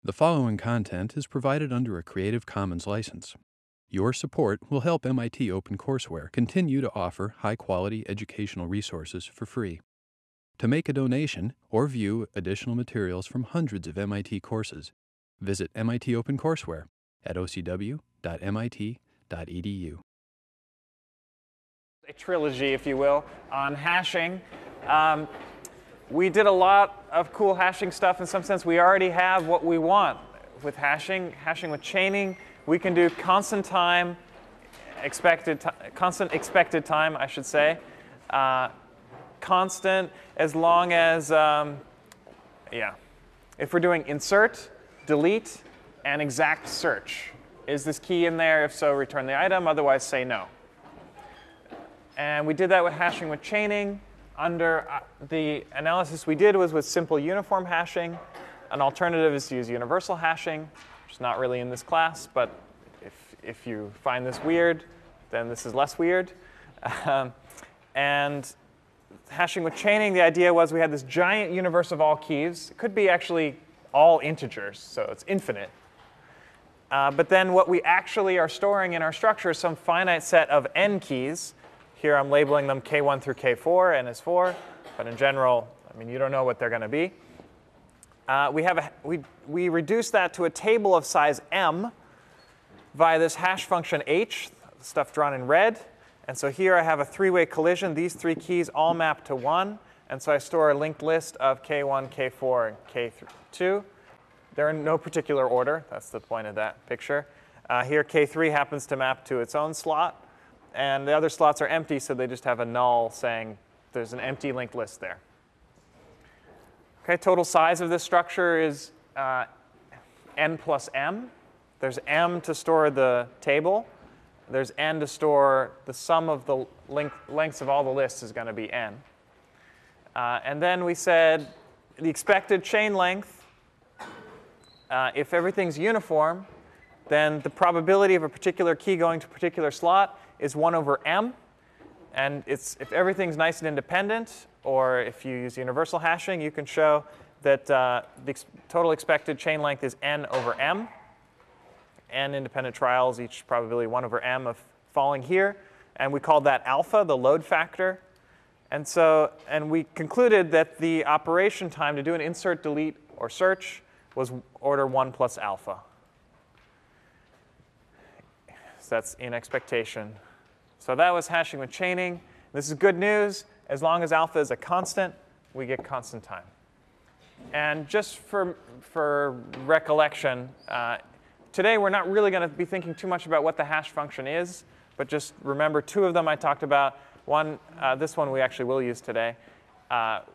The following content is provided under a Creative Commons license. Your support will help MIT OpenCourseware continue to offer high-quality educational resources for free. To make a donation or view additional materials from hundreds of MIT courses, visit MIT OpenCourseware at ocw.mit.edu. A trilogy, if you will, on hashing. We did a lot of cool hashing stuff. In some sense, we already have what we want with hashing. Hashing with chaining, we can do constant expected time, I should say. Constant as long as, if we're doing insert, delete, and exact search. Is this key in there? If so, return the item. Otherwise, say no. And we did that with hashing with chaining. Under the analysis we did was with simple uniform hashing. An alternative is to use universal hashing, which is not really in this class. But if you find this weird, then this is less weird. And hashing with chaining, the idea was we had this giant universe of all keys. It could be actually all integers, so it's infinite. But then what we actually are storing in our structure is some finite set of n keys. Here I'm labeling them K1 through K4, n is 4. But in general, I mean, you don't know what they're going to be. We reduce that to a table of size m via this hash function h, stuff drawn in red. And so here I have a three-way collision. These three keys all map to 1. And so I store a linked list of K1, K4, and K2. They're in no particular order. That's the point of that picture. Here K3 happens to map to its own slot. And the other slots are empty, so they just have a null saying there's an empty linked list there. Okay, total size of this structure is n plus m. There's m to store the table. There's n to store the sum of the lengths of all the lists is going to be n. And then we said the expected chain length, if everything's uniform, then the probability of a particular key going to a particular slot is 1 over m. And if everything's nice and independent, or if you use universal hashing, you can show that the total expected chain length is n over m. N independent trials, each probability 1 over m of falling here. And we called that alpha, the load factor. And we concluded that the operation time to do an insert, delete, or search was order 1 plus alpha. So that's in expectation. So that was hashing with chaining. This is good news. As long as alpha is a constant, we get constant time. And just for recollection, today we're not really going to be thinking too much about what the hash function is. But just remember two of them I talked about. One, this one we actually will use today,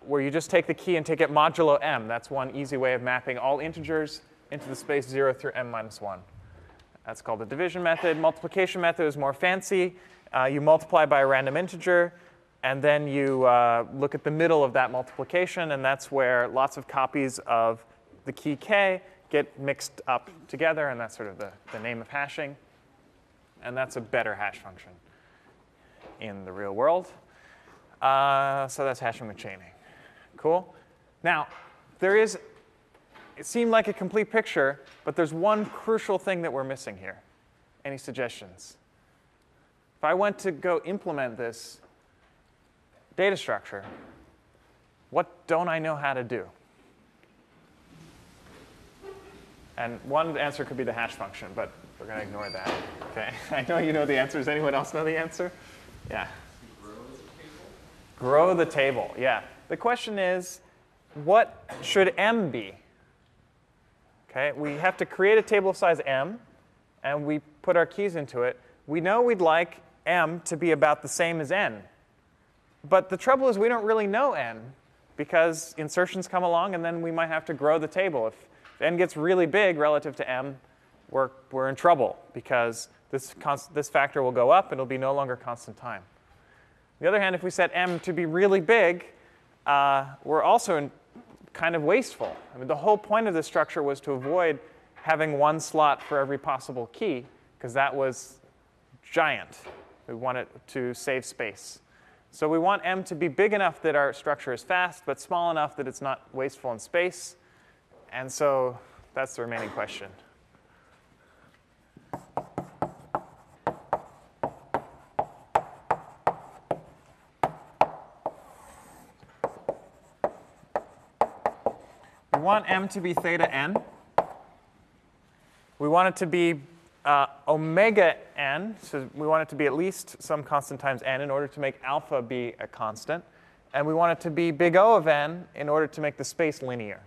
where you just take the key and take it modulo m. That's one easy way of mapping all integers into the space 0 through m minus 1. That's called the division method. Multiplication method is more fancy. You multiply by a random integer, and then you look at the middle of that multiplication, and that's where lots of copies of the key k get mixed up together, and that's sort of the name of hashing. And that's a better hash function in the real world. So that's hashing with chaining. Cool? Now, it seemed like a complete picture, but there's one crucial thing that we're missing here. Any suggestions? If I went to go implement this data structure, what don't I know how to do? And one answer could be the hash function, but we're going to ignore that. Okay. I know you know the answer. Does anyone else know the answer? Yeah. Grow the table. Yeah. The question is, what should m be? Okay. We have to create a table of size m, and we put our keys into it. We know we'd like m to be about the same as n. But the trouble is we don't really know n, because insertions come along, and then we might have to grow the table. If n gets really big relative to m, we're in trouble, because this factor will go up, and it'll be no longer constant time. On the other hand, if we set m to be really big, we're also kind of wasteful. I mean, the whole point of this structure was to avoid having one slot for every possible key, because that was giant. We want it to save space. So we want m to be big enough that our structure is fast, but small enough that it's not wasteful in space. And so That's the remaining question. We want m to be theta n. We want it to be omega n. So we want it to be at least some constant times n in order to make alpha be a constant. And we want it to be big O of n in order to make the space linear.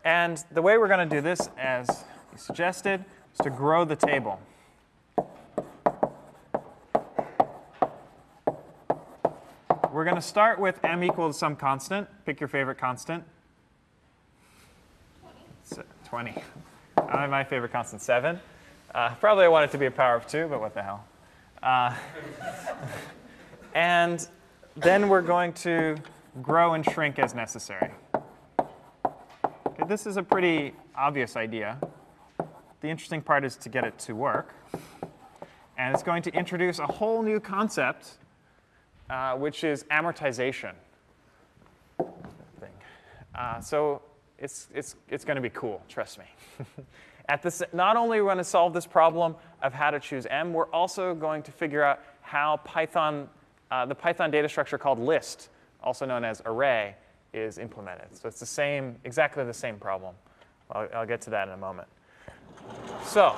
And the way we're going to do this, as you suggested, is to grow the table. We're going to start with m equals some constant. Pick your favorite constant. 20. My favorite constant, 7. Probably I want it to be a power of 2, but what the hell. And then we're going to grow and shrink as necessary. Okay, this is a pretty obvious idea. The interesting part is to get it to work. And it's going to introduce a whole new concept, which is amortization. So it's going to be cool, trust me. Not only are we going to solve this problem of how to choose m, we're also going to figure out how the Python data structure called list, also known as array, is implemented. So it's exactly the same problem. I'll get to that in a moment. So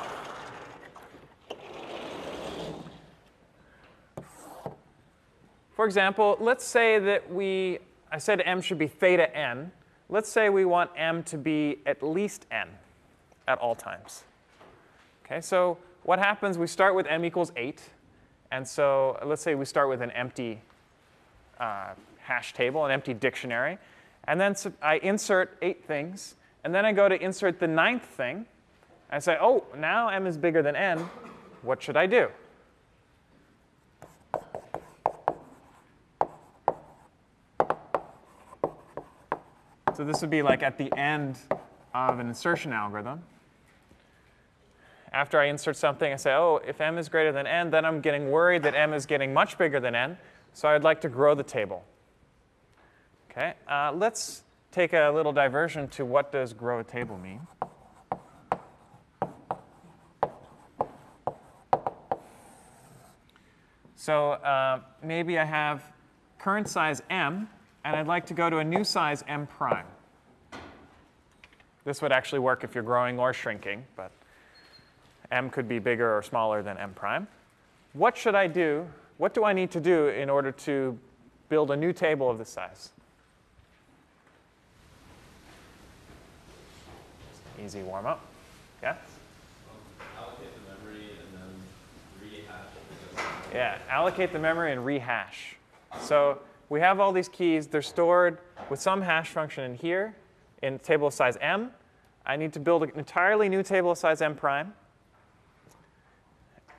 for example, let's say that I said m should be theta n. Let's say we want m to be at least n at all times. Okay, so what happens, we start with m equals 8. And so let's say we start with an empty hash table, an empty dictionary. And then I insert 8 things. And then I go to insert the 9th thing. I say, oh, now m is bigger than n. What should I do? So this would be like at the end of an insertion algorithm. After I insert something, I say, oh, if m is greater than n, then I'm getting worried that m is getting much bigger than n. So I'd like to grow the table. Okay, let's take a little diversion to what does grow a table mean. So maybe I have current size m, and I'd like to go to a new size m prime. This would actually work if you're growing or shrinking, but m could be bigger or smaller than m prime. What should I do? What do I need to do in order to build a new table of this size? Easy warm-up. Yeah? Allocate the memory and then rehash. Yeah, allocate the memory and rehash. So we have all these keys. They're stored with some hash function in here in table of size m. I need to build an entirely new table of size m prime.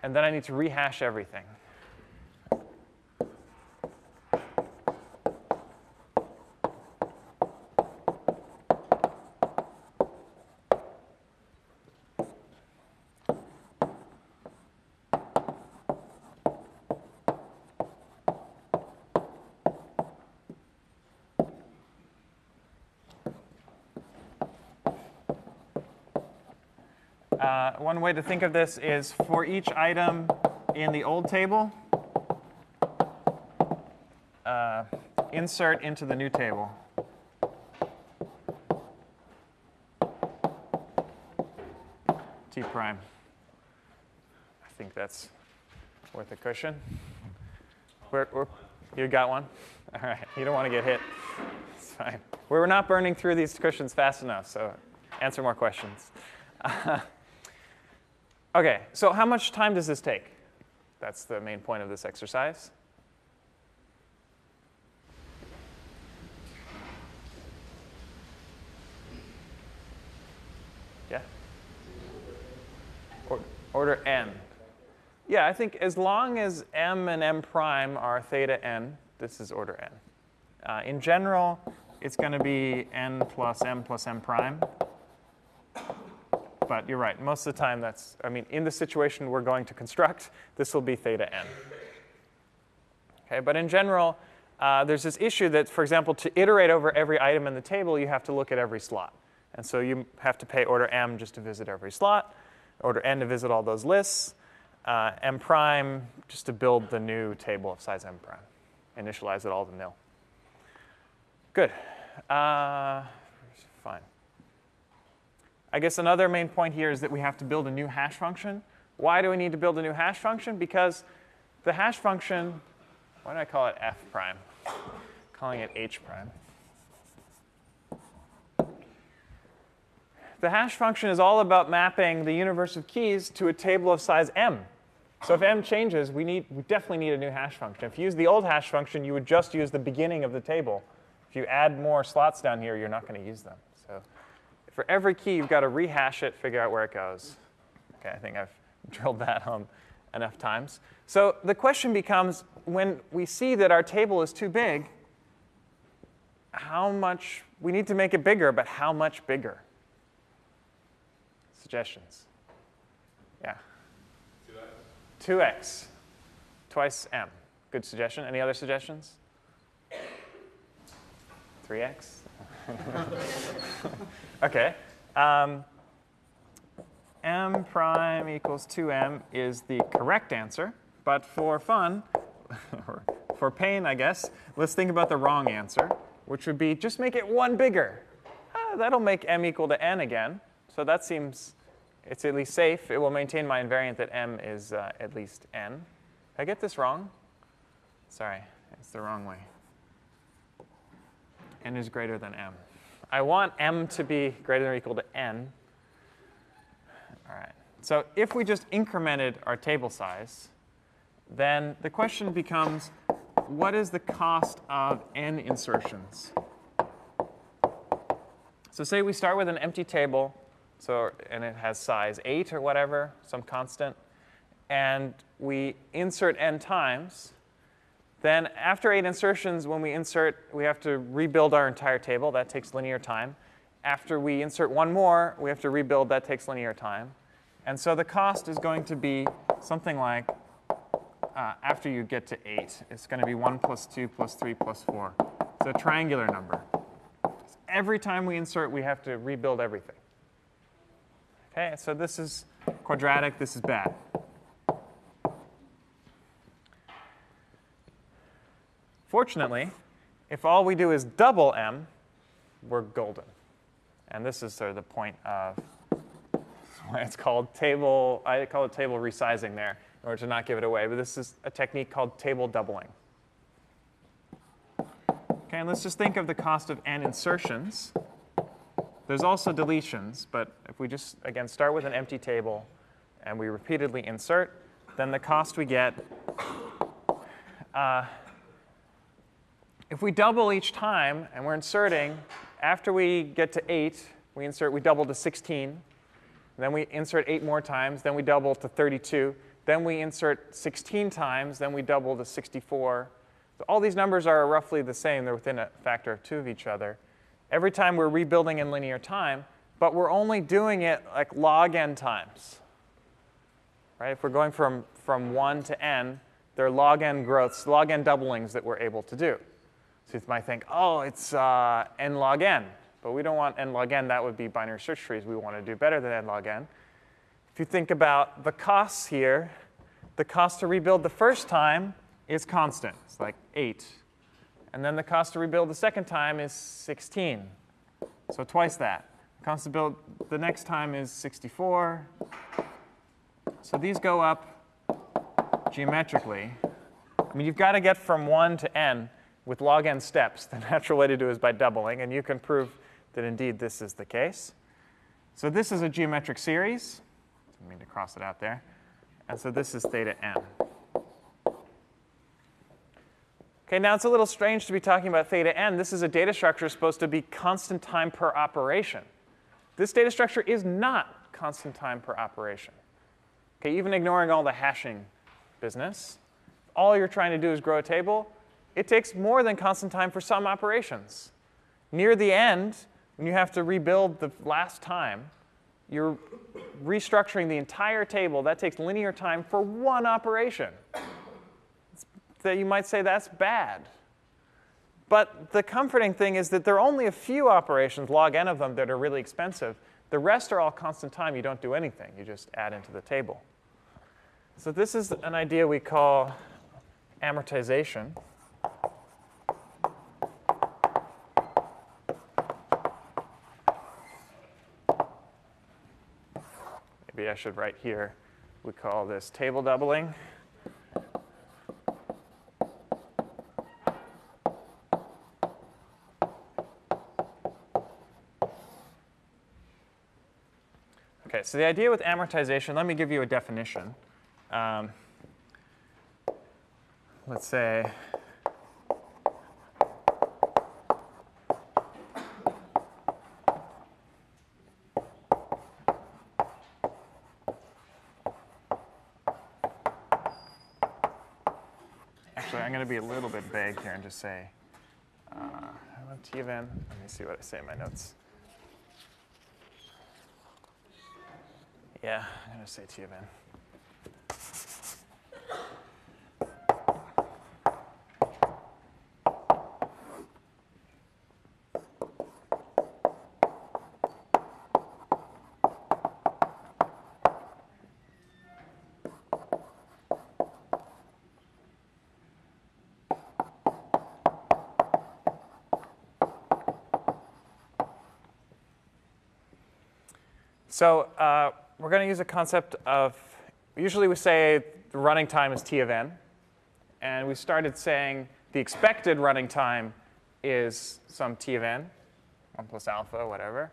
And then I need to rehash everything. One way to think of this is for each item in the old table, insert into the new table. T prime. I think that's worth a cushion. You got one? All right. You don't want to get hit. It's fine. We're not burning through these cushions fast enough, so answer more questions. OK, so how much time does this take? That's the main point of this exercise. Yeah? Order n. Yeah, I think as long as m and m prime are theta n, this is order n. In general, it's going to be n plus m prime. But you're right. Most of the time, in the situation we're going to construct, this will be theta n. Okay, but in general, there's this issue that, for example, to iterate over every item in the table, you have to look at every slot. And so you have to pay order m just to visit every slot, order n to visit all those lists, m prime just to build the new table of size m prime, initialize it all to nil. Good. Fine. I guess another main point here is that we have to build a new hash function. Why do we need to build a new hash function? Because the hash function, why do I call it f prime? Calling it h prime. The hash function is all about mapping the universe of keys to a table of size m. So if m changes, we definitely need a new hash function. If you use the old hash function, you would just use the beginning of the table. If you add more slots down here, you're not going to use them. So for every key, you've got to rehash it, figure out where it goes. OK, I think I've drilled that home enough times. So the question becomes, when we see that our table is too big, how much we need to make it bigger, but how much bigger? Suggestions? Yeah. 2x. Twice m. Good suggestion. Any other suggestions? 3x? OK. M prime equals 2m is the correct answer. But for fun, or for pain, I guess, let's think about the wrong answer, which would be just make it 1 bigger. That'll make m equal to n again. So that seems it's at least safe. It will maintain my invariant that m is at least n. Did I get this wrong? Sorry, it's the wrong way. N is greater than m. I want m to be greater than or equal to n. All right. So if we just incremented our table size, then the question becomes, what is the cost of n insertions? So say we start with an empty table, and it has size 8 or whatever, some constant, and we insert n times. Then after 8 insertions, when we insert, we have to rebuild our entire table. That takes linear time. After we insert one more, we have to rebuild. That takes linear time. And so the cost is going to be something like, after you get to 8, it's going to be 1 plus 2 plus 3 plus 4. It's a triangular number. Every time we insert, we have to rebuild everything. OK, so this is quadratic. This is bad. Fortunately, if all we do is double m, we're golden. And this is sort of the point of why it's called table. I call it table resizing there in order to not give it away. But this is a technique called table doubling. OK, and let's just think of the cost of n insertions. There's also deletions. But if we just, again, start with an empty table and we repeatedly insert, then the cost we get, if we double each time and we're inserting, after we get to 8, we double to 16. Then we insert 8 more times. Then we double to 32. Then we insert 16 times. Then we double to 64. So all these numbers are roughly the same. They're within a factor of 2 of each other. Every time we're rebuilding in linear time, but we're only doing it like log n times. Right? If we're going from 1 to n, there are log n growths, log n doublings that we're able to do. So you might think, oh, it's n log n. But we don't want n log n. That would be binary search trees. We want to do better than n log n. If you think about the costs here, the cost to rebuild the first time is constant. It's like 8. And then the cost to rebuild the second time is 16. So twice that. The cost to build the next time is 64. So these go up geometrically. I mean, you've got to get from 1 to n with log n steps. The natural way to do it is by doubling. And you can prove that indeed this is the case. So this is a geometric series. Didn't mean to cross it out there. And so this is theta n. OK, now it's a little strange to be talking about theta n. This is a data structure supposed to be constant time per operation. This data structure is not constant time per operation. OK, even ignoring all the hashing business, all you're trying to do is grow a table. It takes more than constant time for some operations. Near the end, when you have to rebuild the last time, you're restructuring the entire table. That takes linear time for one operation. that you might say that's bad. But the comforting thing is that there are only a few operations, log n of them, that are really expensive. The rest are all constant time. You don't do anything. You just add into the table. So this is an idea we call amortization. Maybe I should write here. We call this table doubling. Okay, so the idea with amortization, let me give you a definition. Let's say actually, I'm going to be a little bit vague here and just say T of n. Let me see what I say in my notes. Yeah, I'm going to say T of n. So we're going to use a concept of, usually we say the running time is T of n. And we started saying the expected running time is some T of n, 1 plus alpha, whatever.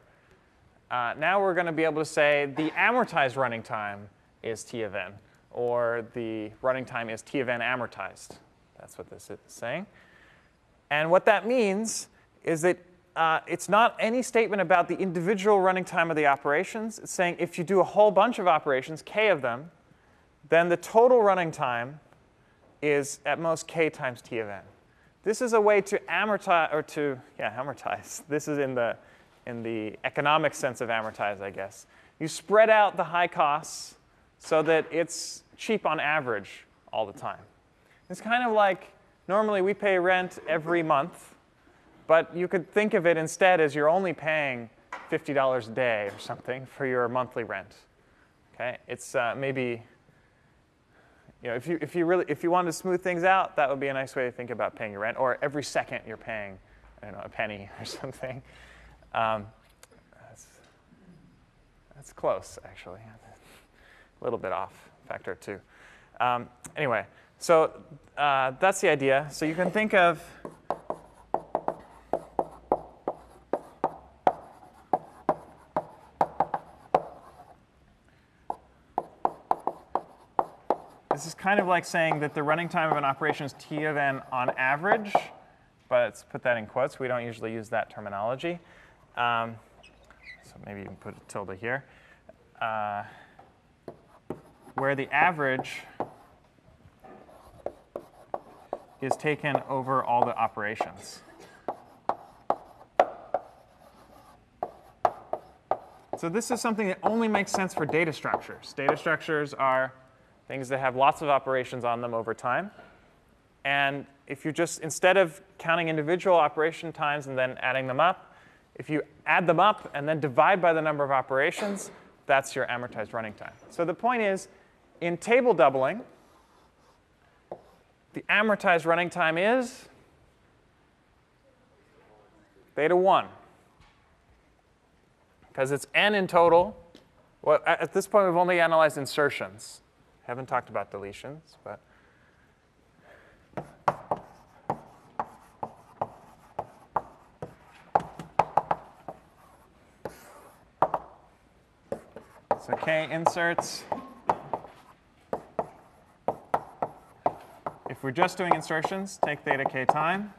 Now we're going to be able to say the amortized running time is T of n, or the running time is T of n amortized. That's what this is saying. And what that means is that it's not any statement about the individual running time of the operations. It's saying if you do a whole bunch of operations, k of them, then the total running time is at most k times T of n. This is a way to amortize, or to, amortize. This is in the economic sense of amortize, I guess. You spread out the high costs so that it's cheap on average all the time. It's kind of like, normally we pay rent every month. But you could think of it instead as you're only paying $50 a day or something for your monthly rent. Okay, it's maybe, if you wanted to smooth things out, that would be a nice way to think about paying your rent. Or every second you're paying, I don't know, a penny or something. That's close, actually. A little bit off, factor 2. Anyway, so that's the idea. So you can think of this is kind of like saying that the running time of an operation is T of n on average, but let's put that in quotes. We don't usually use that terminology. So maybe you can put a tilde here. Where the average is taken over all the operations. So this is something that only makes sense for data structures. Data structures are things that have lots of operations on them over time. And if you just, instead of counting individual operation times and then adding them up, if you add them up and then divide by the number of operations, that's your amortized running time. So the point is, in table doubling, the amortized running time is beta 1. Because it's n in total. Well, at this point, we've only analyzed insertions. Haven't talked about deletions, but so k inserts. If we're just doing insertions, take theta k time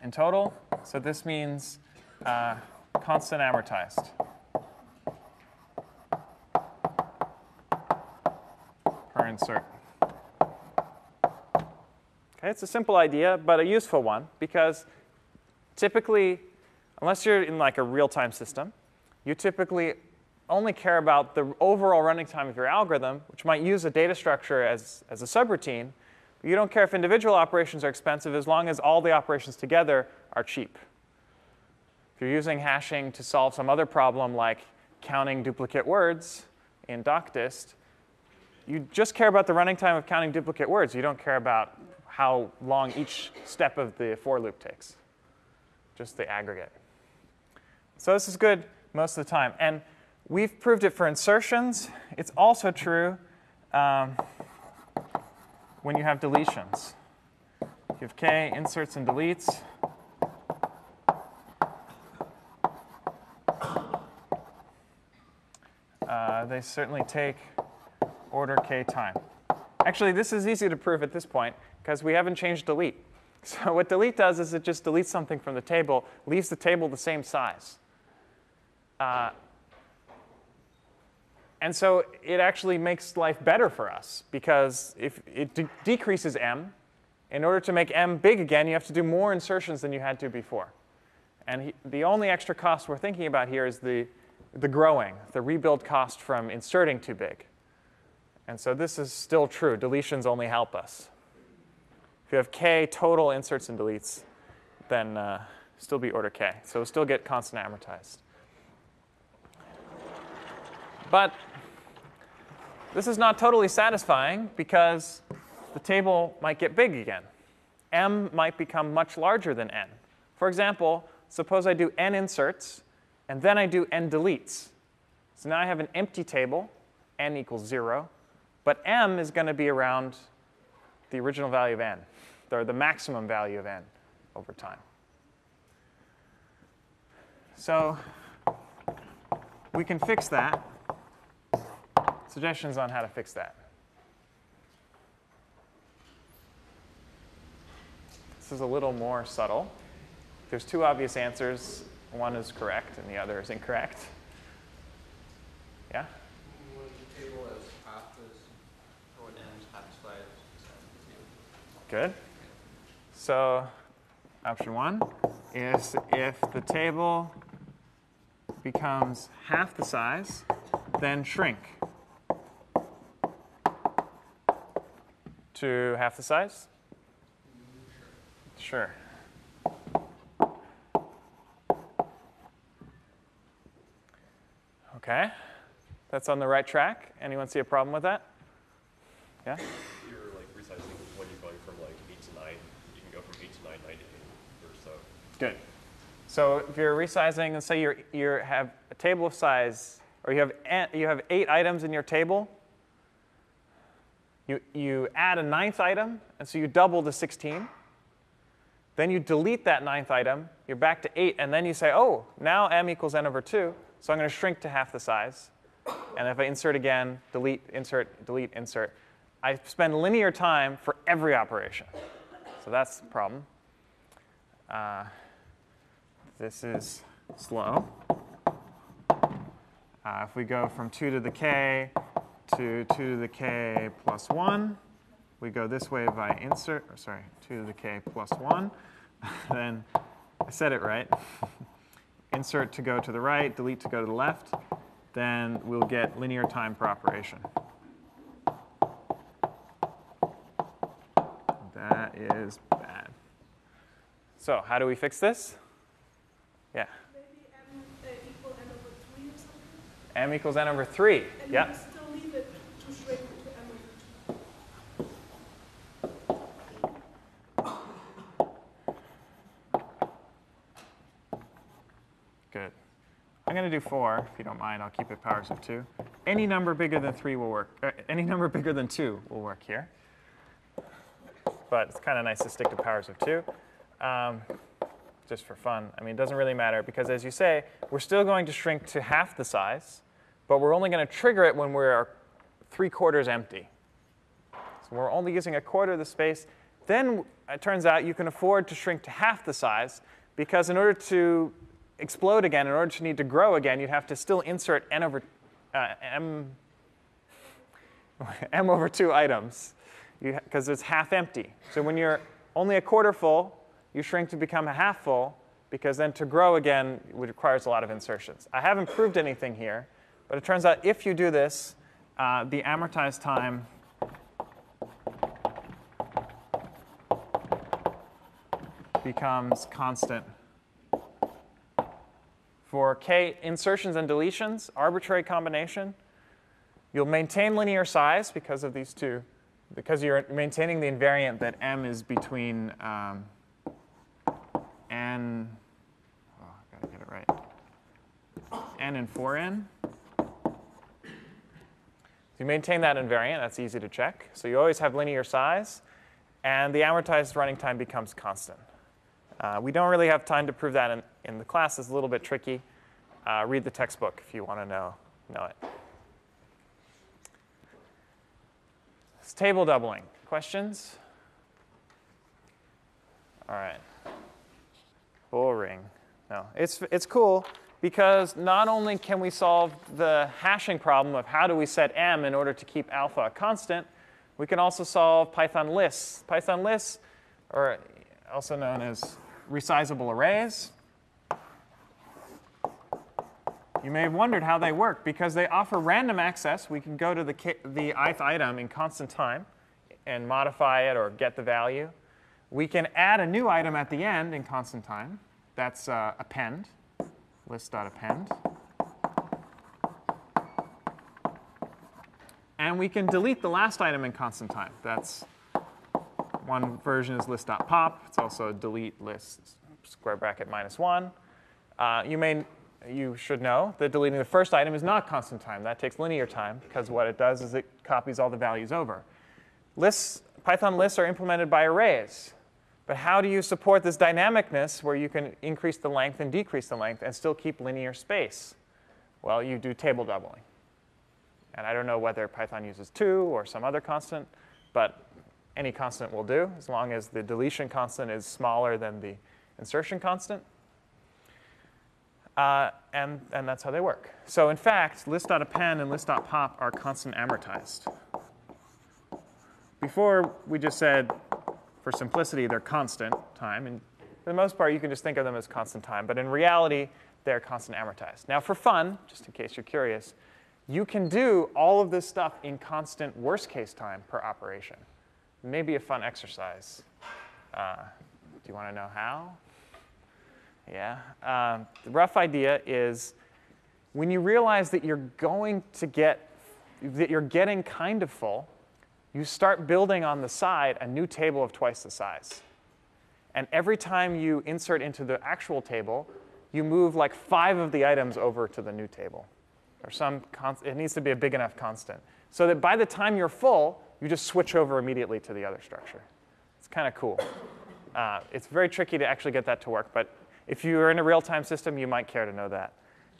in total. So this means constant amortized. Per insert. Okay, it's a simple idea, but a useful one, because typically, unless you're in like a real-time system, you typically only care about the overall running time of your algorithm, which might use a data structure as a subroutine, You don't care if individual operations are expensive as long as all the operations together are cheap. If you're using hashing to solve some other problem like counting duplicate words in docdist, you just care about the running time of counting duplicate words. You don't care about how long each step of the for loop takes, just the aggregate. So this is good most of the time. And we've proved it for insertions. It's also true when you have deletions. If you have k inserts and deletes, they certainly take order k time. Actually, this is easy to prove at this point because we haven't changed delete. So what delete does is it just deletes something from the table, leaves the table the same size. And so it actually makes life better for us because if it decreases m, in order to make m big again, you have to do more insertions than you had to before. And the only extra cost we're thinking about here is the growing, the rebuild cost from inserting too big. And so this is still true. Deletions only help us. If you have k total inserts and deletes, then still be order k. So we'll still get constant amortized. But this is not totally satisfying because the table might get big again. M might become much larger than n. For example, suppose I do n inserts, and then I do n deletes. So now I have an empty table, n equals 0. But m is going to be around the original value of n, or the maximum value of n over time. So we can fix that. Suggestions on how to fix that. This is a little more subtle. There's two obvious answers. One is correct, and the other is incorrect. Yeah? When the table is half this, or when n is half the size, Good. So option 1 is if the table becomes half the size, then shrink to half the size? Sure. OK. That's on the right track. Anyone see a problem with that? Yeah? If you're like resizing when you're going from like 8 to 9, you can go from 8 to 9, 9 to 8 or so. Good. So if you're resizing, and say you have a table of size, or you have 8 items in your table, you add a 9th item, and so you double to 16. Then you delete that 9th item. You're back to 8, and then you say, oh, now m equals n over 2, so I'm going to shrink to half the size. And if I insert again, delete, insert, I spend linear time for every operation. So that's the problem. This is slow. If we go from 2 to the k to 2 to the k plus 1, we go this way by insert, or sorry, 2 to the k plus 1. Then I said it right. Insert to go to the right, delete to go to the left. Then we'll get linear time per operation. That is bad. So how do we fix this? Yeah? Maybe m equal n over 3 or something? M equals n over 3. And Yeah. you still leave it to shrink to m over 2. Good. I'm going to do 4, if you don't mind. I'll keep it powers of 2. Any number bigger than 3 will work. Any number bigger than 2 will work here. But it's kind of nice to stick to powers of 2, just for fun. I mean, it doesn't really matter, because as you say, we're still going to shrink to half the size, but we're only going to trigger it when we're 3/4 empty. So we're only using 1/4 of the space. Then it turns out you can afford to shrink to half the size, because in order to explode again, in order to need to grow again, you'd have to still insert n over 2 items, because it's half empty. So when you're only 1/4 full, you shrink to become a half full, because then to grow again requires a lot of insertions. I haven't proved anything here, but it turns out if you do this, the amortized time becomes constant. For k insertions and deletions, arbitrary combination, you'll maintain linear size because of these two, because you're maintaining the invariant that m is between n, oh, I gotta get it right, n and 4n. You maintain that invariant. That's easy to check. So you always have linear size. And the amortized running time becomes constant. We don't really have time to prove that in the class. It's a little bit tricky. Read the textbook if you want to know it. It's table doubling. Questions? All right. Boring. No, it's cool. Because not only can we solve the hashing problem of how do we set m in order to keep alpha a constant, we can also solve Python lists. Python lists, or also known as resizable arrays. You may have wondered how they work. Because they offer random access, we can go to the ith item in constant time and modify it or get the value. We can add a new item at the end in constant time. That's append. List.append. And we can delete the last item in constant time. That's one version is list.pop. It's also delete list square bracket -1. You should know that deleting the first item is not constant time. That takes linear time, because what it does is it copies all the values over. Python lists are implemented by arrays. But how do you support this dynamicness where you can increase the length and decrease the length and still keep linear space? Well, you do table doubling. And I don't know whether Python uses 2 or some other constant, but any constant will do, as long as the deletion constant is smaller than the insertion constant. And that's how they work. So in fact, list.append and list.pop are constant amortized. Before, we just said, for simplicity, they're constant time. And for the most part, you can just think of them as constant time. But in reality, they're constant amortized. Now, for fun, just in case you're curious, you can do all of this stuff in constant worst case time per operation. Maybe a fun exercise. Do you want to know how? Yeah. The rough idea is when you realize that you're getting kind of full, you start building on the side a new table of twice the size. And every time you insert into the actual table, you move like 5 of the items over to the new table. Or it needs to be a big enough constant. So that by the time you're full, you just switch over immediately to the other structure. It's kind of cool. It's very tricky to actually get that to work. But if you're in a real-time system, you might care to know that.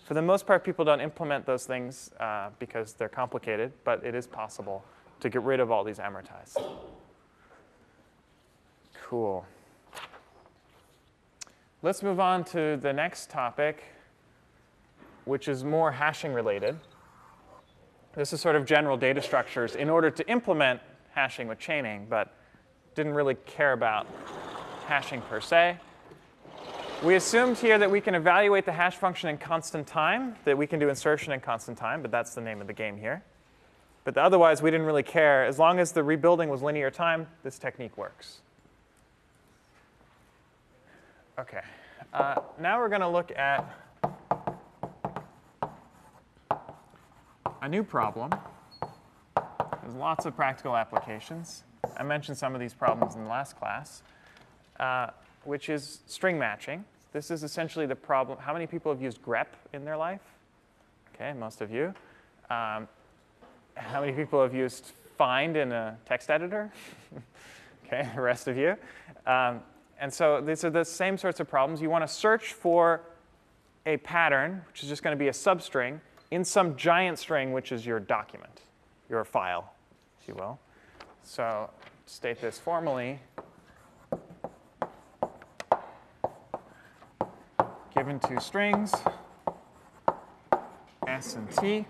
For the most part, people don't implement those things because they're complicated. But it is possible to get rid of all these amortized. Cool. Let's move on to the next topic, which is more hashing related. This is sort of general data structures in order to implement hashing with chaining, but didn't really care about hashing per se. We assumed here that we can evaluate the hash function in constant time, that we can do insertion in constant time, but that's the name of the game here. But otherwise, we didn't really care. As long as the rebuilding was linear time, this technique works. OK. Now we're going to look at a new problem. There's lots of practical applications. I mentioned some of these problems in the last class, which is string matching. This is essentially the problem. How many people have used grep in their life? OK, most of you. How many people have used find in a text editor? OK, the rest of you. And so these are the same sorts of problems. You want to search for a pattern, which is just going to be a substring, in some giant string, which is your document, your file, if you will. So to state this formally, given two strings, s and t,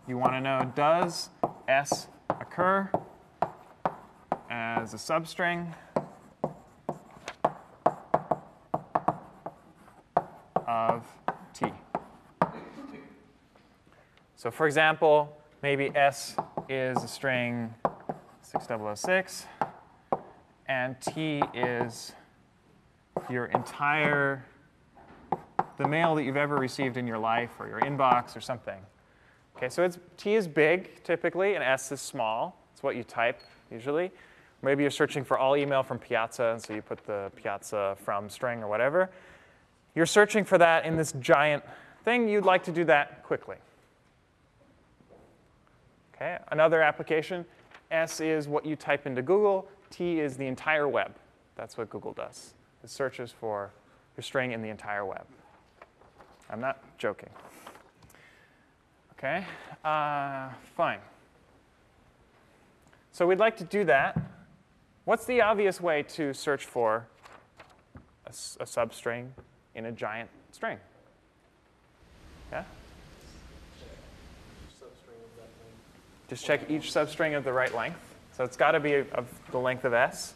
you want to know, does s occur as a substring of t? So for example, maybe s is a string 6006, and T is your entire, the mail that you've ever received in your life or your inbox or something. Okay, so T is big typically, and S is small. It's what you type usually. Maybe you're searching for all email from Piazza, and so you put the Piazza from string or whatever. You're searching for that in this giant thing. You'd like to do that quickly. Okay, another application, S is what you type into Google. T is the entire web. That's what Google does. It searches for your string in the entire web. I'm not joking. Okay, fine. So we'd like to do that. What's the obvious way to search for a substring in a giant string? Yeah? Just check each substring of the right length. So it's got to be of the length of S.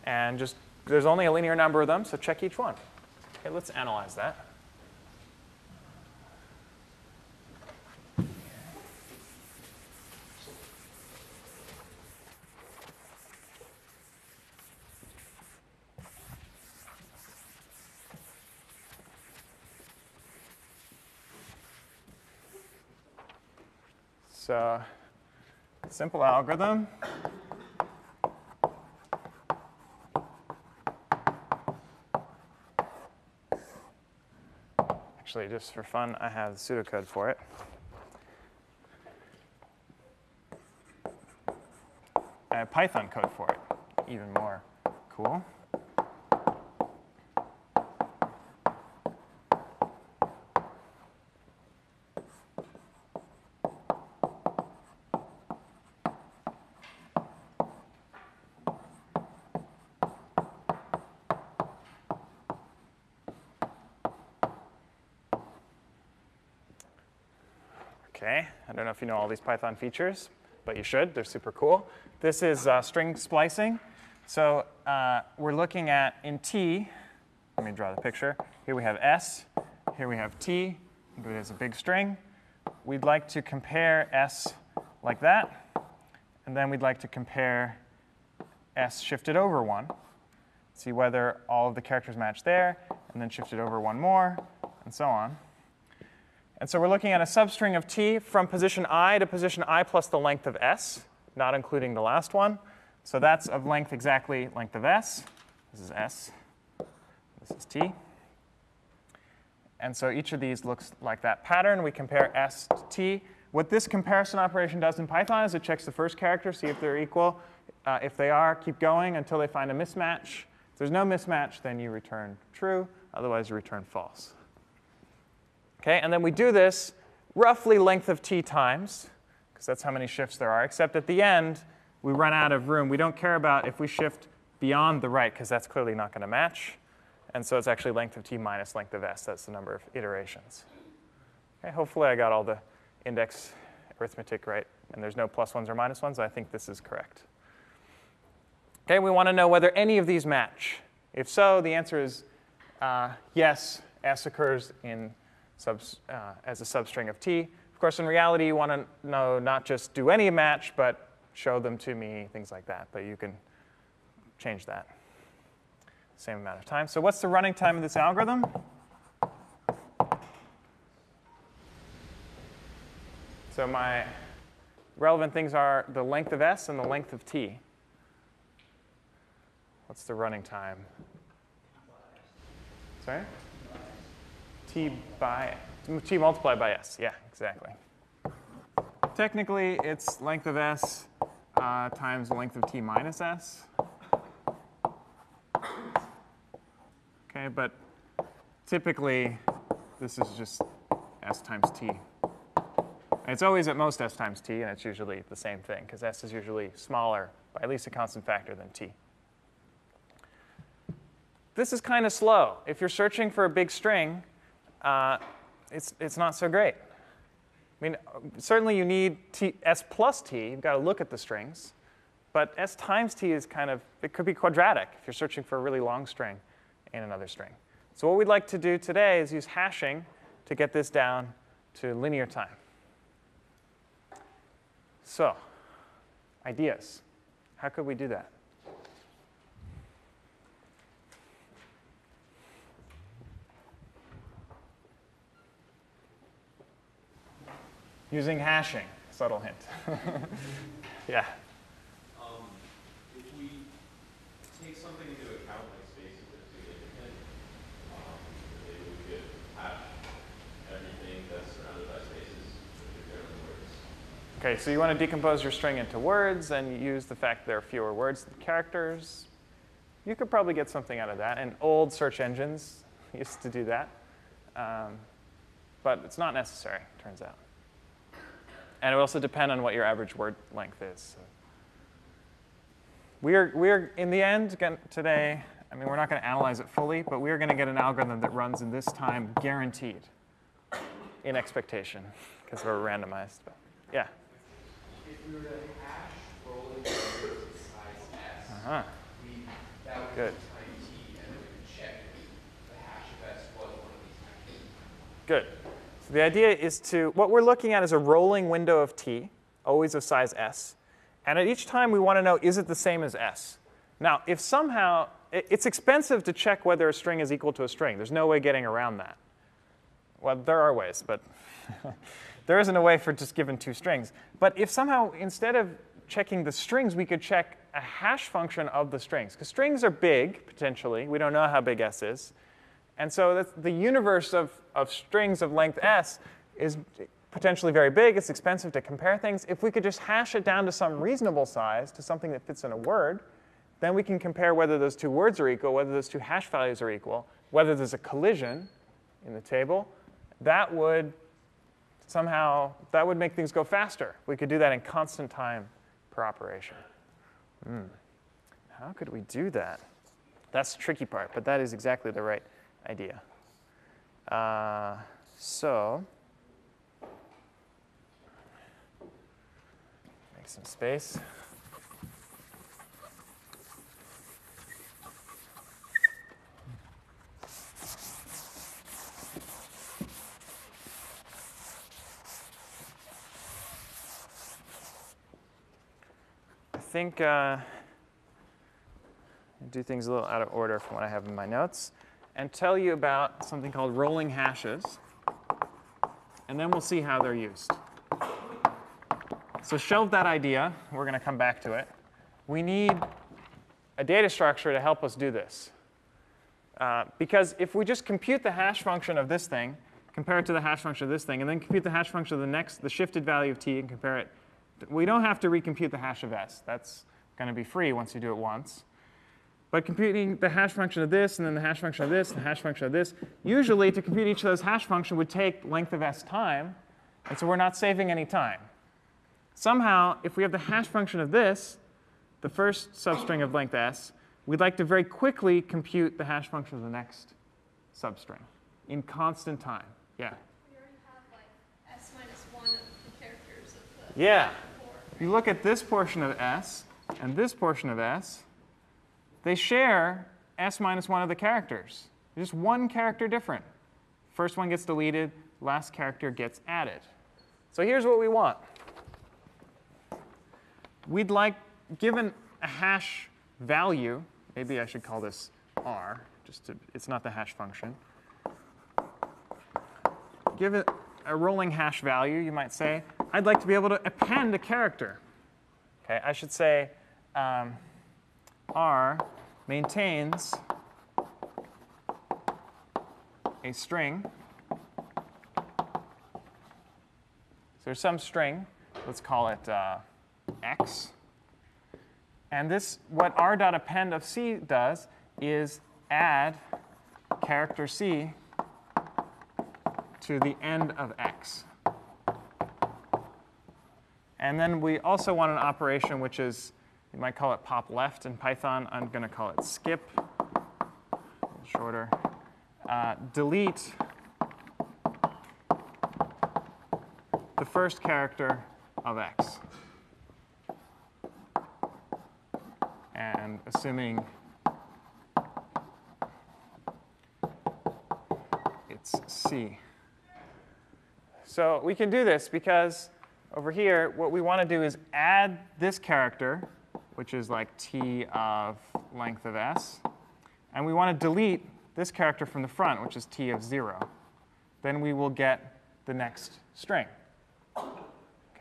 And just, there's only a linear number of them, so check each one. Okay, let's analyze that. So, simple algorithm. Actually, just for fun, I have the pseudocode for it. I have Python code for it. Even more cool. Okay, I don't know if you know all these Python features, but you should. They're super cool. This is string splicing. So we're looking at, in T, let me draw the picture. Here we have S. Here we have T. Think of it as a big string. We'd like to compare S like that. And then we'd like to compare S shifted over 1. See whether all of the characters match there, and then shifted over 1 more, and so on. And so we're looking at a substring of T from position I to position I plus the length of S, not including the last one. So that's of length exactly length of S. This is S. This is T. And so each of these looks like that pattern. We compare S to T. What this comparison operation does in Python is it checks the first character, see if they're equal. If they are, keep going until they find a mismatch. If there's no mismatch, then you return true. Otherwise, you return false. Okay, and then we do this roughly length of T times, because that's how many shifts there are, except at the end, we run out of room. We don't care about if we shift beyond the right, because that's clearly not going to match. And so it's actually length of T minus length of S. That's the number of iterations. Okay, hopefully I got all the index arithmetic right, and there's no plus ones or minus ones. I think this is correct. Okay, we want to know whether any of these match. If so, the answer is yes, S occurs in as a substring of T. Of course, in reality, you want to know not just do any match, but show them to me, things like that. But you can change that. Same amount of time. So what's the running time of this algorithm? So my relevant things are the length of S and the length of T. What's the running time? Sorry? T multiplied by S. Yeah, exactly. Technically, it's length of S times the length of T minus S. Okay, but typically, this is just S times T. And it's always at most S times T, and it's usually the same thing, because S is usually smaller by at least a constant factor than T. This is kind of slow. If you're searching for a big string, it's not so great. I mean, certainly you need S plus T. You've got to look at the strings. But S times T is kind of, it could be quadratic if you're searching for a really long string in another string. So what we'd like to do today is use hashing to get this down to linear time. So, ideas. How could we do that? using hashing. Subtle hint. Yeah. If we take something into account like spaces that's significant, maybe we could hash everything that's surrounded by spaces, which are generally words. OK, so you want to decompose your string into words and use the fact there are fewer words than characters. You could probably get something out of that. And old search engines used to do that. But it's not necessary, turns out. And it will also depend on what your average word length is. So we're in the end today, I mean, we're not going to analyze it fully, but we're going to get an algorithm that runs in this time guaranteed in expectation, because we're randomized. But yeah. If we were to hash rolling numbers of size s, that would Good. be time t, and then we could check if the hash of s was one of these hashes. Good. So the idea is what we're looking at is a rolling window of t, always of size s. And at each time, we want to know, is it the same as s? Now, if somehow, it's expensive to check whether a string is equal to a string. There's no way getting around that. Well, there are ways, but there isn't a way for just given two strings. But if somehow, instead of checking the strings, we could check a hash function of the strings. Because strings are big, potentially. We don't know how big s is. And so the universe of strings of length s is potentially very big. It's expensive to compare things. If we could just hash it down to some reasonable size, to something that fits in a word, then we can compare whether those two words are equal, whether those two hash values are equal, whether there's a collision in the table. That would make things go faster. We could do that in constant time per operation. How could we do that? That's the tricky part, but that is exactly the right idea. So make some space. I think do things a little out of order from what I have in my notes, and tell you about something called rolling hashes. And then we'll see how they're used. So shelve that idea. We're going to come back to it. We need a data structure to help us do this. Because if we just compute the hash function of this thing, compare it to the hash function of this thing, and then compute the hash function of the shifted value of t and compare it, we don't have to recompute the hash of s. That's going to be free once you do it once. But computing the hash function of this, and then the hash function of this, and the hash function of this, usually to compute each of those hash functions would take length of s time. And so we're not saving any time. Somehow, if we have the hash function of this, the first substring of length s, we'd like to very quickly compute the hash function of the next substring in constant time. Yeah? We already have like s minus 1 of the characters of the Yeah. before. If you look at this portion of s and this portion of s, they share s minus 1 of the characters. Just one character different. First one gets deleted, last character gets added. So here's what we want. We'd like, given a hash value, maybe I should call this r, it's not the hash function. Give it a rolling hash value, you might say. I'd like to be able to append a character. Okay, I should say r maintains a string. So there's some string. Let's call it x. And this, what r.append of c does is add character c to the end of x. And then we also want an operation which is, you might call it pop left in Python. I'm going to call it skip, a little shorter. Delete the first character of x. And assuming it's c. So we can do this because over here, what we want to do is add this character, which is like t of length of s. And we want to delete this character from the front, which is t of 0. Then we will get the next string.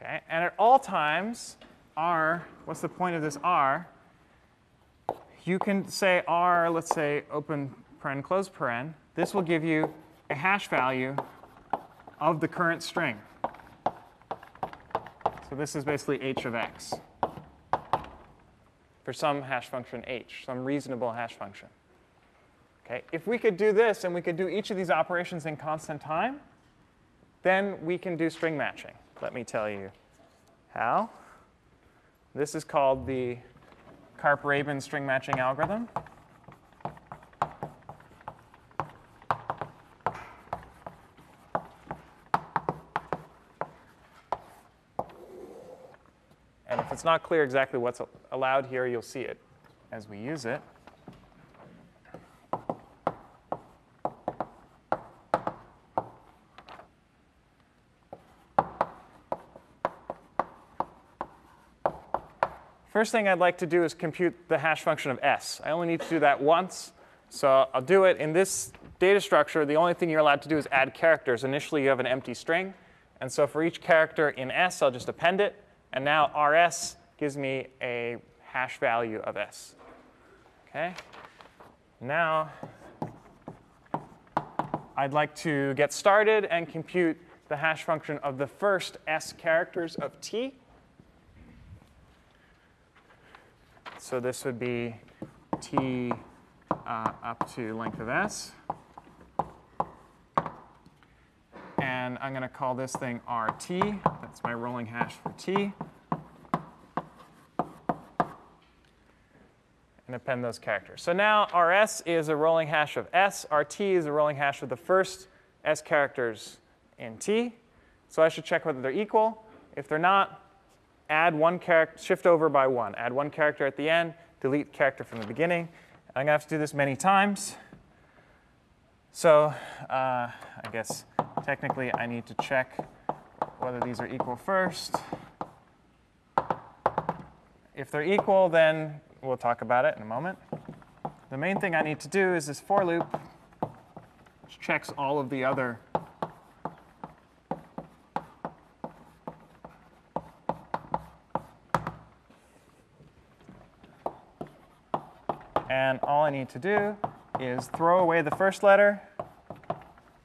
Okay? And at all times, R, what's the point of this R? You can say R, let's say open paren, close paren. This will give you a hash value of the current string. So this is basically h of x for some hash function h, some reasonable hash function. Okay? If we could do this and we could do each of these operations in constant time, then we can do string matching. Let me tell you how. This is called the Karp-Rabin string matching algorithm. And if it's not clear exactly what's allowed here, you'll see it as we use it. First thing I'd like to do is compute the hash function of s. I only need to do that once, so I'll do it. In this data structure, the only thing you're allowed to do is add characters. Initially, you have an empty string. And so for each character in s, I'll just append it. And now rs gives me a hash value of s. Okay? Now, I'd like to get started and compute the hash function of the first s characters of t. So this would be t up to length of s. And I'm going to call this thing rt. That's my rolling hash for t. And append those characters. So now rs is a rolling hash of s. Rt is a rolling hash of the first s characters in t. So I should check whether they're equal. If they're not, add one character, shift over by one. Add one character at the end, delete character from the beginning. I'm going to have to do this many times. So I guess technically I need to check whether these are equal first. If they're equal, then we'll talk about it in a moment. The main thing I need to do is this for loop, which checks all of the other and all I need to do is throw away the first letter,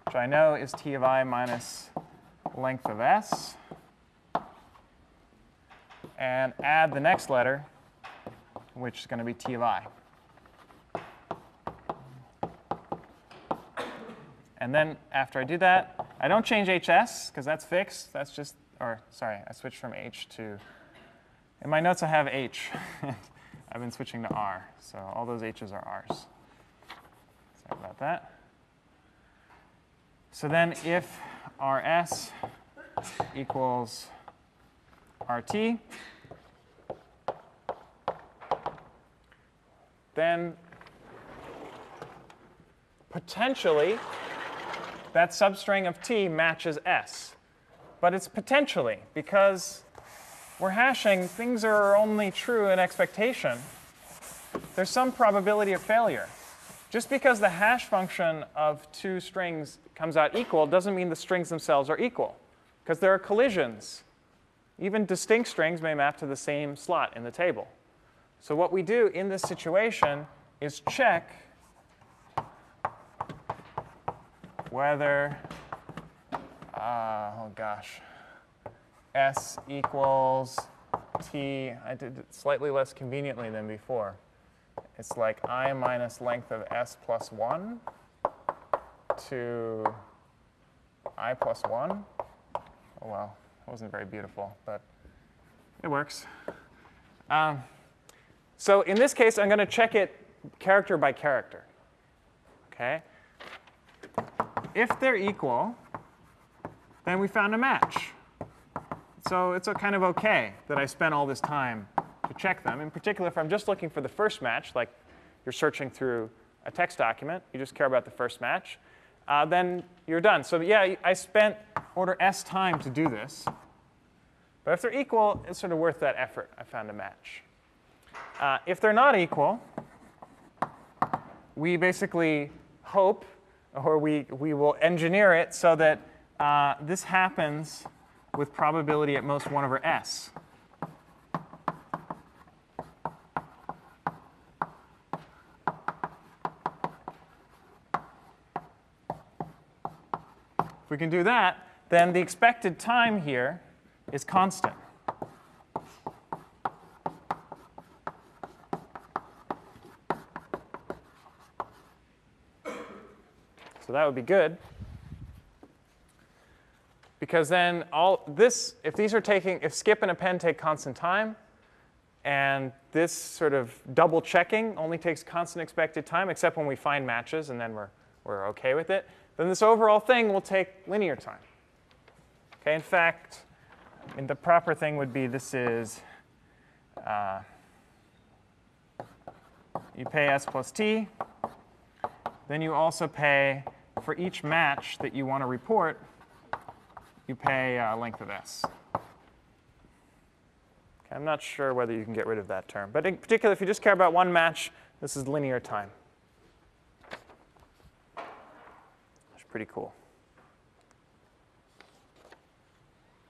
which I know is t of I minus length of s, and add the next letter, which is going to be t of I. And then after I do that, I don't change hs, because that's fixed. That's just, or sorry, I switched from h to, in my notes I have h. I've been switching to r, so all those h's are r's. Sorry about that. So then if rs equals rt, then potentially that substring of t matches s. But it's potentially, because we're hashing, things are only true in expectation. There's some probability of failure. Just because the hash function of two strings comes out equal doesn't mean the strings themselves are equal, because there are collisions. Even distinct strings may map to the same slot in the table. So what we do in this situation is check whether, oh gosh, s equals t. I did it slightly less conveniently than before. It's like I minus length of s plus 1 to I plus 1. Oh, well, it wasn't very beautiful, but it works. So in this case, I'm going to check it character by character. Okay? If they're equal, then we found a match. So it's kind of OK that I spent all this time to check them. In particular, if I'm just looking for the first match, like you're searching through a text document, you just care about the first match, then you're done. So yeah, I spent order s time to do this. But if they're equal, it's sort of worth that effort. I found a match. If they're not equal, we basically hope, or we will engineer it so that this happens with probability at most 1 over s. If we can do that, then the expected time here is constant. So that would be good. Because then all this, if these are taking, if skip and append take constant time, and this sort of double checking only takes constant expected time, except when we find matches, and then we're OK with it, then this overall thing will take linear time. Okay, in fact, the proper thing would be this is you pay s plus t. Then you also pay, for each match that you want to report, you pay length of s. Okay, I'm not sure whether you can get rid of that term. But in particular, if you just care about one match, this is linear time. That's pretty cool.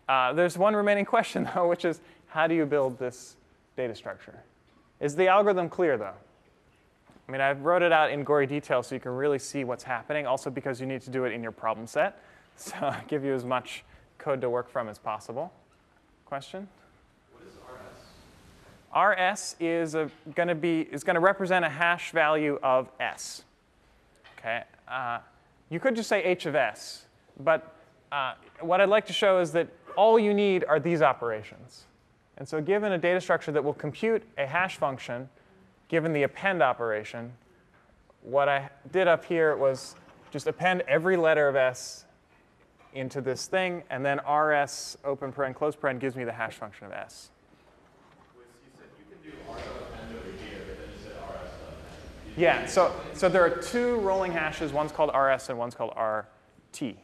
There's one remaining question, though, which is how do you build this data structure? Is the algorithm clear, though? I mean, I wrote it out in gory detail so you can really see what's happening, also because you need to do it in your problem set. So I'll give you as much code to work from as possible. Question? What is RS? RS is going to represent a hash value of s. Okay. You could just say h of s, but what I'd like to show is that all you need are these operations. And so given a data structure that will compute a hash function, given the append operation, what I did up here was just append every letter of s into this thing, and then rs open paren close paren gives me the hash function of s. You said you can do R append over here, but then you said RS append. Yeah, so there are two rolling hashes. One's called rs and one's called rt.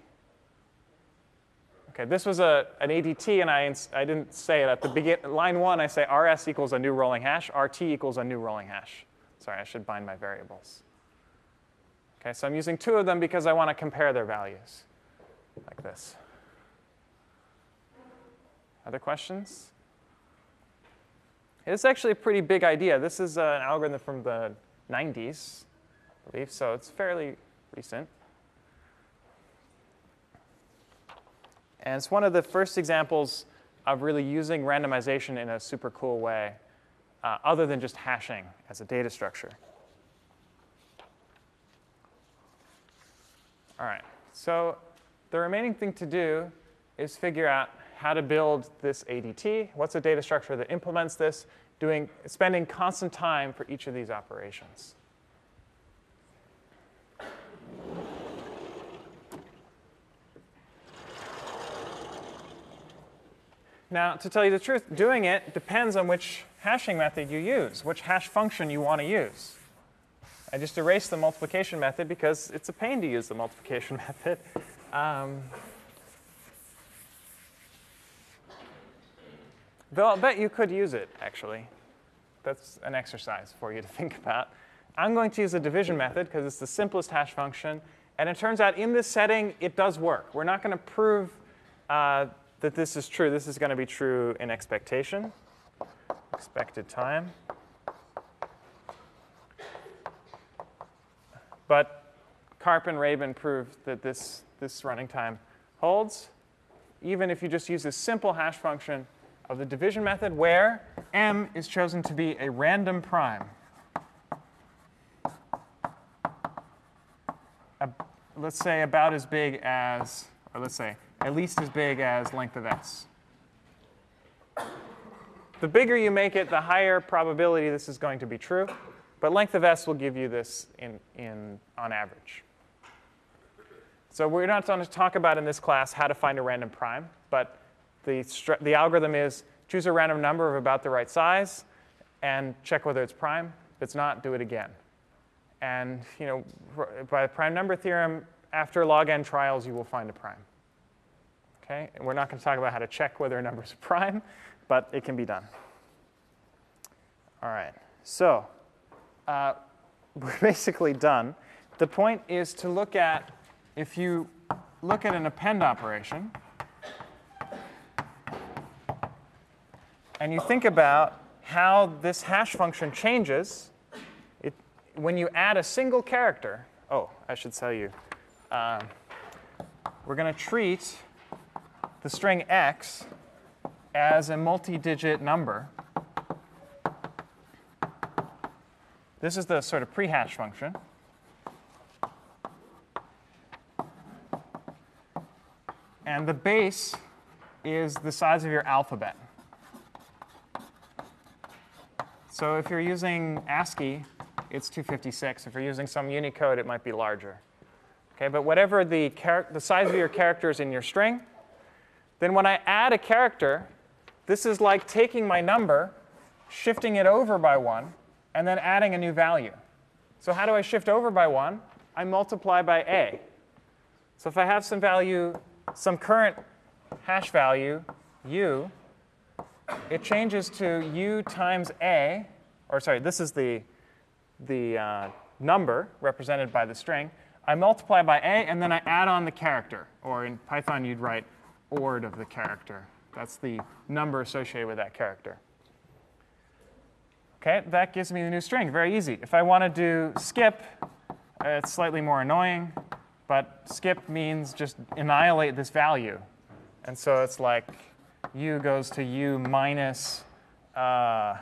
Okay, this was an ADT, and I didn't say it at the beginning. Line 1, I say rs equals a new rolling hash. rt equals a new rolling hash. Sorry, I should bind my variables. Okay, so I'm using two of them because I want to compare their values, like this. Other questions? It's actually a pretty big idea. This is an algorithm from the 90s, I believe, so it's fairly recent. And it's one of the first examples of really using randomization in a super cool way, other than just hashing as a data structure. All right, so the remaining thing to do is figure out how to build this ADT. What's a data structure that implements this, spending constant time for each of these operations. Now, to tell you the truth, doing it depends on which hashing method you use, which hash function you want to use. I just erased the multiplication method because it's a pain to use the multiplication method. Though I'll bet you could use it, actually. That's an exercise for you to think about. I'm going to use the division method because it's the simplest hash function. And it turns out in this setting, it does work. We're not going to prove that this is true. This is going to be true in expectation, expected time. But Karp and Rabin proved that this running time holds, even if you just use this simple hash function of the division method where m is chosen to be a random prime. Let's say about as big as, or let's say at least as big as length of s. The bigger you make it, the higher probability this is going to be true. But length of s will give you this on average. So we're not going to talk about in this class how to find a random prime. But the algorithm is choose a random number of about the right size and check whether it's prime. If it's not, do it again. And by the prime number theorem, after log n trials, you will find a prime. Okay? And we're not going to talk about how to check whether a number is a prime, but it can be done. All right. So we're basically done. The point is to look at, if you look at an append operation, and you think about how this hash function changes when you add a single character. Oh, I should tell you. We're going to treat the string x as a multi-digit number. This is the sort of pre-hash function. And the base is the size of your alphabet. So if you're using ASCII, it's 256. If you're using some Unicode, it might be larger. Okay, but whatever the size of your characters in your string, then when I add a character, this is like taking my number, shifting it over by 1, and then adding a new value. So how do I shift over by 1? I multiply by a. So if I have some value, some current hash value, u, it changes to u times a, or sorry, this is the number represented by the string. I multiply by a, and then I add on the character. Or in Python, you'd write ord of the character. That's the number associated with that character. OK, that gives me the new string. Very easy. If I want to do skip, it's slightly more annoying. But skip means just annihilate this value. And so it's like u goes to u minus the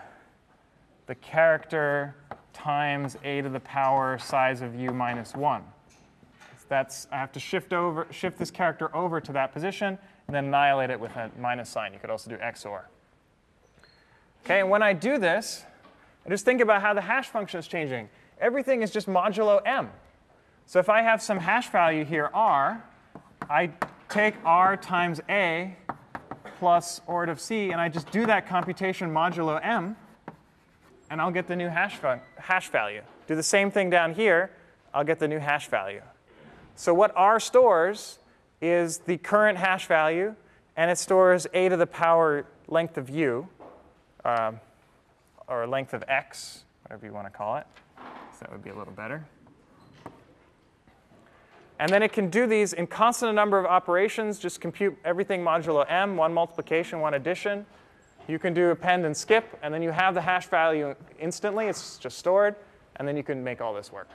character times a to the power size of u minus 1. That's, I have to shift this character over to that position, and then annihilate it with a minus sign. You could also do XOR. OK, and when I do this, I just think about how the hash function is changing. Everything is just modulo m. So if I have some hash value here, r, I take r times a plus ord of c, and I just do that computation modulo m, and I'll get the new hash value. Do the same thing down here, I'll get the new hash value. So what r stores is the current hash value, and it stores a to the power length of u, or length of x, whatever you want to call it. So that would be a little better. And then it can do these in constant number of operations, just compute everything modulo m, one multiplication, one addition. You can do append and skip, and then you have the hash value instantly. It's just stored, and then you can make all this work.